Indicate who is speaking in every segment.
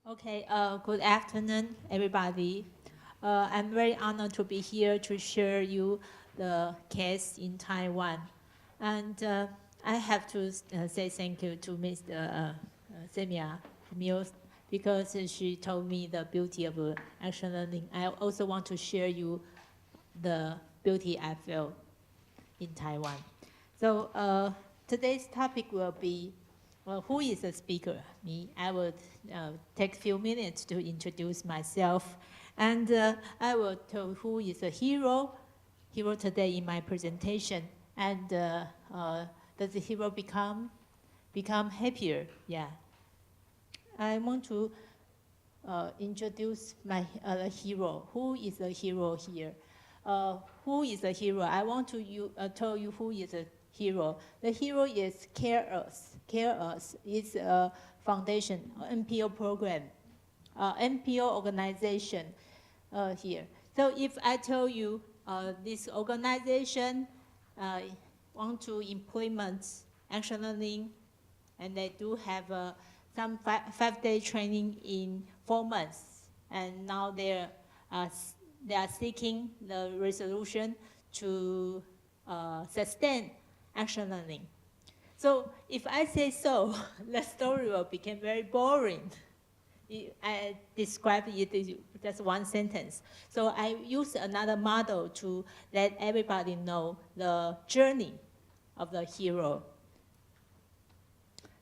Speaker 1: Okay, good afternoon, everybody. I'm very honored to be here to share you the case in Taiwan. And I have to say thank you to Mr. Semia Mills because she told me the beauty of action learning. I also want to share you the beauty I feel in Taiwan. So today's topic will be who is the speaker? Me. I will take a few minutes to introduce myself. And I will tell who is the hero today in my presentation. And does the hero become happier? Yeah. I want to introduce my hero. Who is the hero here? Who is the hero? I want to tell you who is the hero. The hero is Care Us. Care Us is a foundation, NPO program, NPO organization here. So if I tell you this organization want to implement action learning, and they do have some five-day training in 4 months, and now they are seeking the resolution to sustain action learning. So if I say so, the story will become very boring. I describe it in just one sentence. So I use another model to let everybody know the journey of the hero.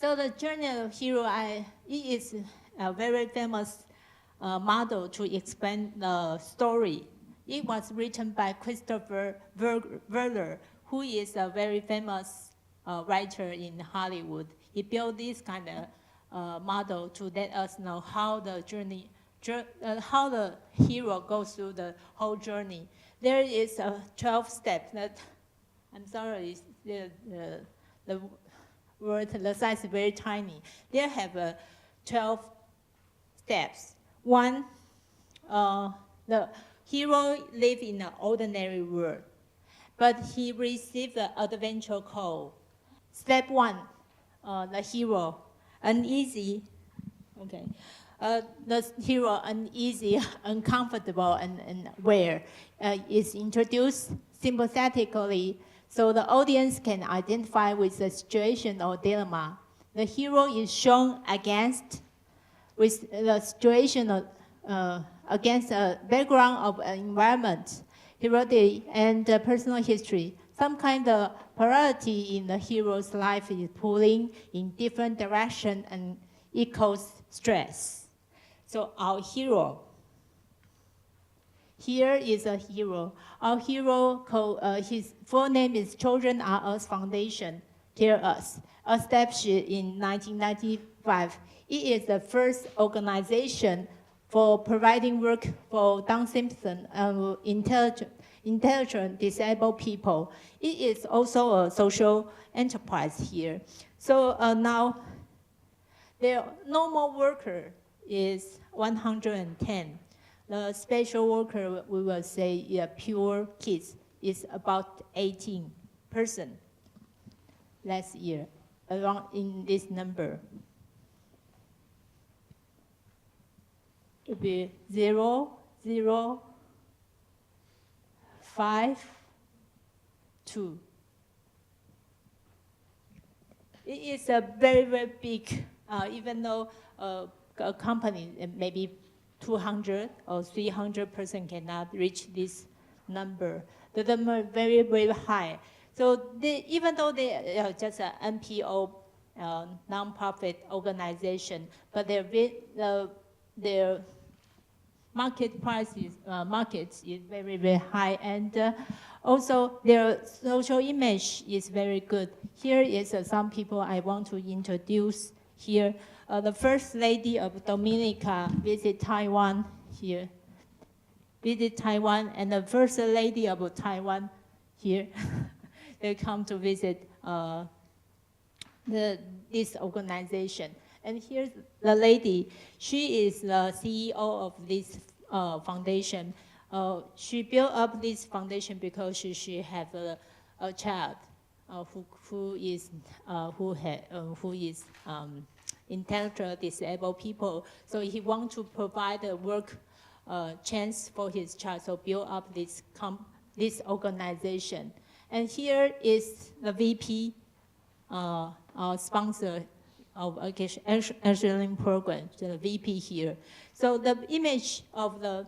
Speaker 1: So the journey of the hero, it is a very famous model to explain the story. It was written by Christopher Verler, who is a very famous writer in Hollywood. He built this kind of model to let us know how the how the hero goes through the whole journey. There is 12 steps that, I'm sorry, the word, the size is very tiny. They have 12 steps. One, the hero lives in an ordinary world, but he received an adventure call. Step 1, the hero, uneasy, okay. The hero, uneasy, uncomfortable, and aware, is introduced sympathetically so the audience can identify with the situation or dilemma. The hero is shown with the situation against a background of an environment, heredity, and personal history. Some kind of polarity in the hero's life is pulling in different directions and it causes stress. So our hero, here is a hero. Our hero, his full name is Children Are Us Foundation, Care Us, established in 1995. It is the first organization for providing work for Down syndrome and intelligent disabled people. It is also a social enterprise here. So now, the normal worker is 110. The special worker, we will say, pure kids, is about 18 person last year, around in this number. It will be 0, 0, 5, 2. It is a very, very big, even though a company, maybe 200 or 300 person cannot reach this number. The number is very, very high. So even though they are just an NPO, nonprofit organization, but their market markets is very, very high, and also their social image is very good. Here is some people I want to introduce here. The First Lady of Dominica visit Taiwan here. Visit Taiwan, and the First Lady of Taiwan here. They come to visit this organization. And here's the lady. She is the CEO of this foundation. She built up this foundation because she has a child who is intellectually disabled people. So he wants to provide a work chance for his child, so build up this organization. And here is the VP, our sponsor of Learning program, the VP here. So the image of the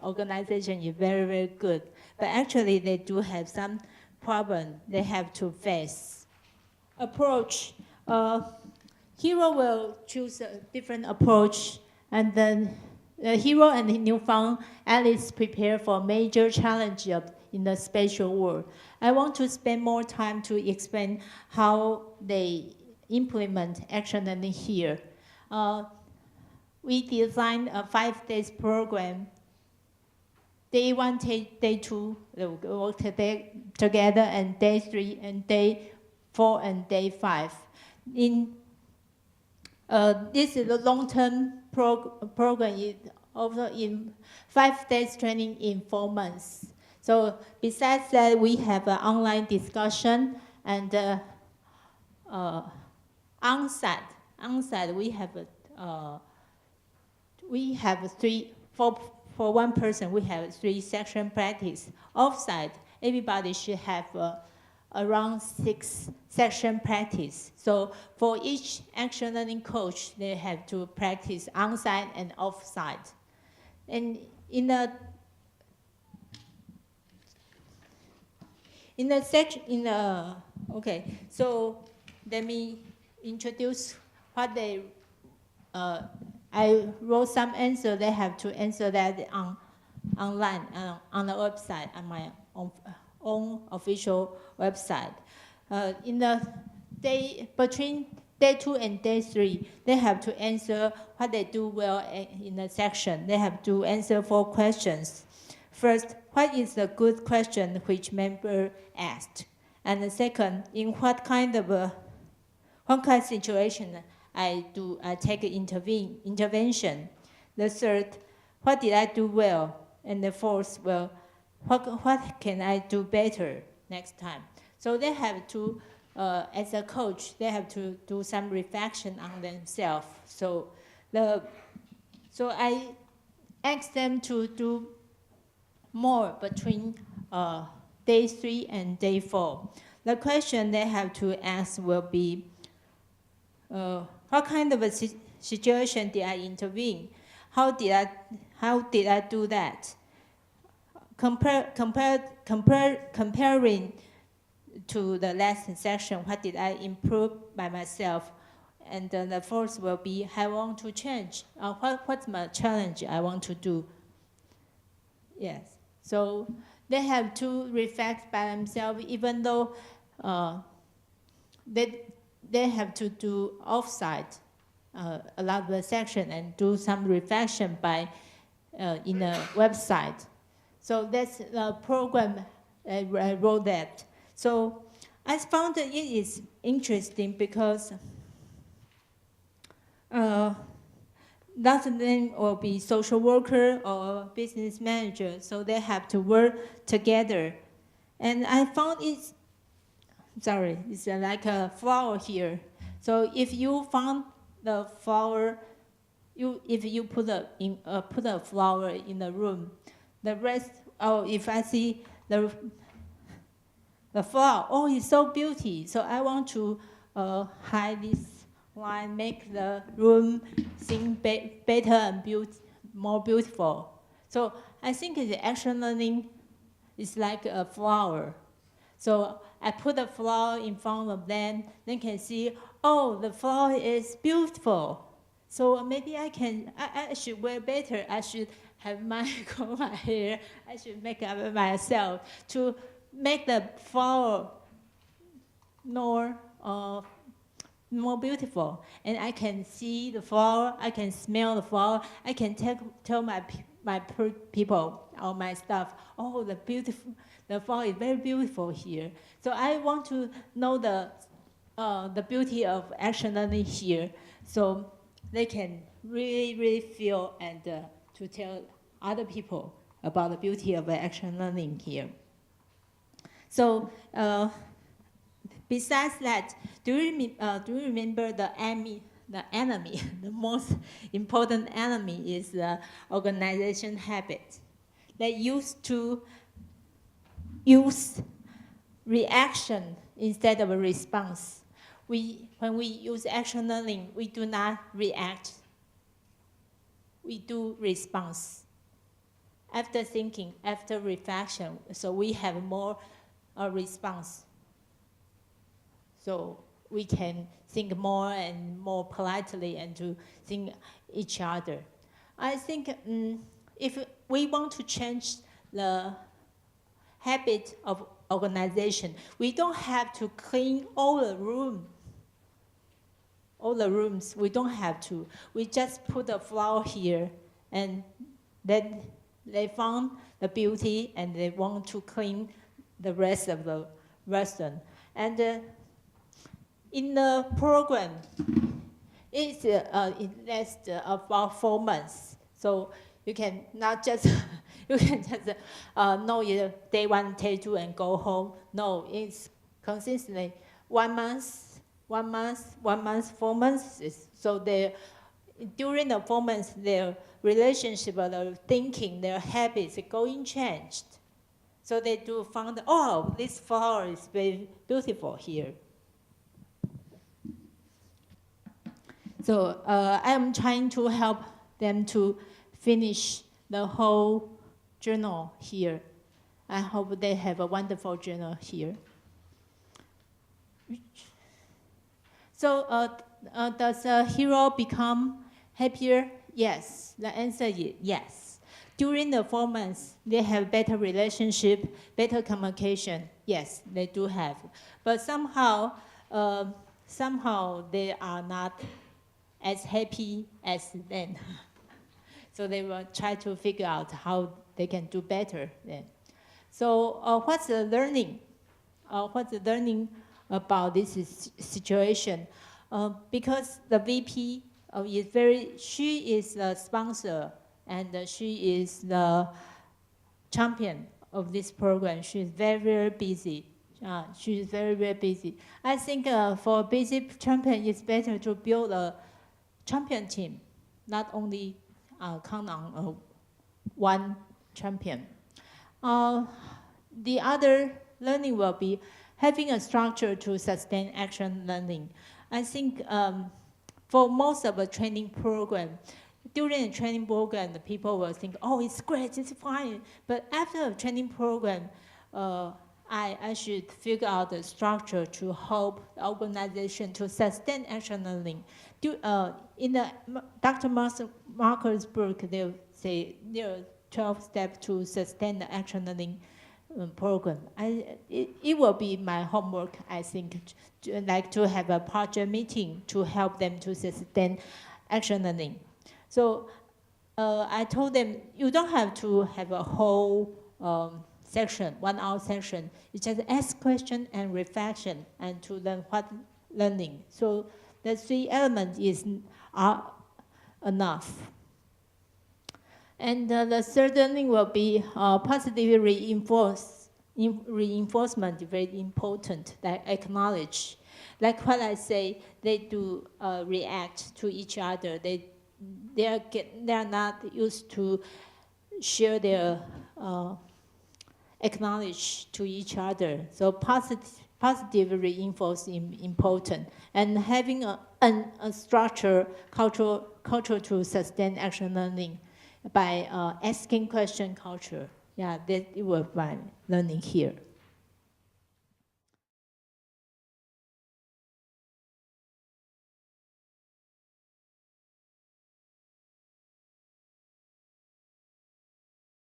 Speaker 1: organization is very, very good, but actually they do have some problem they have to face. Approach, Hero will choose a different approach, and then Hero and Newfound Alice prepare for major challenges in the spatial world. I want to spend more time to explain how they implement action learning here. We designed a 5-day program. Day 1, day 2, they will work together, and day 3, and day 4, and day 5. This is a long-term program, also in 5 days training in 4 months. So besides that, we have an online discussion, and on-site we have 3, for one person, we have 3 section practice. Off-site, everybody should have around 6 section practice. So for each action learning coach, they have to practice on-site and off-site. And okay, so let me introduce what they, I wrote some answer. They have to answer that online, on the website, on my own official website. Between day 2 and day 3, they have to answer what they do well in the section. They have to answer 4 questions. First, what is the good question which member asked? And the second, in what kind of situation I take intervention. The third, what did I do well? And the fourth, well, what can I do better next time? So they have to, as a coach, they have to do some reflection on themselves. So I asked them to do more between day 3 and day 4. The question they have to ask will be, what kind of a situation did I intervene? How did I do that? Comparing to the last section, what did I improve by myself? And then the fourth will be, I want to change. What's my challenge I want to do? Yes. So they have to reflect by themselves, even though they have to do off-site a lot of the section and do some reflection by in a website. So that's the program I wrote that. So I found that it is interesting because lots of them will be social worker or business manager, so they have to work together. And I found it's like a flower here. So if you found the flower, if you put a flower in the room, the rest, if I see the flower, it's so beautiful. So I want to hide this line, make the room seem better and more beautiful. So I think the action learning is like a flower. So I put a flower in front of them, they can see, the flower is beautiful. So maybe I should wear better. I should have curl my hair. I should make up myself to make the flower more beautiful. And I can see the flower, I can smell the flower, I can tell my people or my staff, the flower is very beautiful here. So I want to know the beauty of action learning here, so they can really, really feel and to tell other people about the beauty of action learning here. So Besides that, do you remember the enemy? The most important enemy is the organization habit. They used to use reaction instead of a response. When we use action learning, we do not react. We do response. After thinking, after reflection, so we have more response. So we can think more and more politely and to think each other. I think if we want to change the habit of organization, we don't have to clean all the rooms, we don't have to. We just put the flower here, and then they found the beauty and they want to clean the rest of the restaurant. And in the program, it lasts about 4 months. So you can not just know it day 1, day 2, and go home. No, it's consistently 1 month, 1 month, 1 month, 4 months. So during the 4 months, their relationship, their thinking, their habits are going changed. So they do find, oh, this flower is very beautiful here. So I am trying to help them to finish the whole journal here. I hope they have a wonderful journal here. So does a hero become happier? Yes, the answer is yes. During the 4 months, they have better relationship, better communication. Yes, they do have. But somehow they are not as happy as then. So they will try to figure out how they can do better then. So what's the learning? What's the learning about this situation? Because the VP she is the sponsor and she is the champion of this program. She's very, very busy. She's very, very busy. I think for a busy champion, it's better to build a champion team, not only count on one champion. The other learning will be having a structure to sustain action learning. I think for most of the training program, during the training program, the people will think, oh, it's great, it's fine. But after the training program, I should figure out the structure to help the organization to sustain action learning. In the Dr. Marker's book, they'll say there are 12 steps to sustain the action learning program. It will be my homework, I think, like to have a project meeting to help them to sustain action learning. So I told them, you don't have to have a whole section, 1 hour section. You just ask question and reflection and to learn what learning. So the 3 elements are enough. And the third learning will be positive reinforcement, very important, like acknowledge. Like what I say, they do react to each other. They are not used to share their acknowledge to each other. So positive reinforcement important, and having a structure culture to sustain action learning by asking question culture. Yeah, that it will by learning here.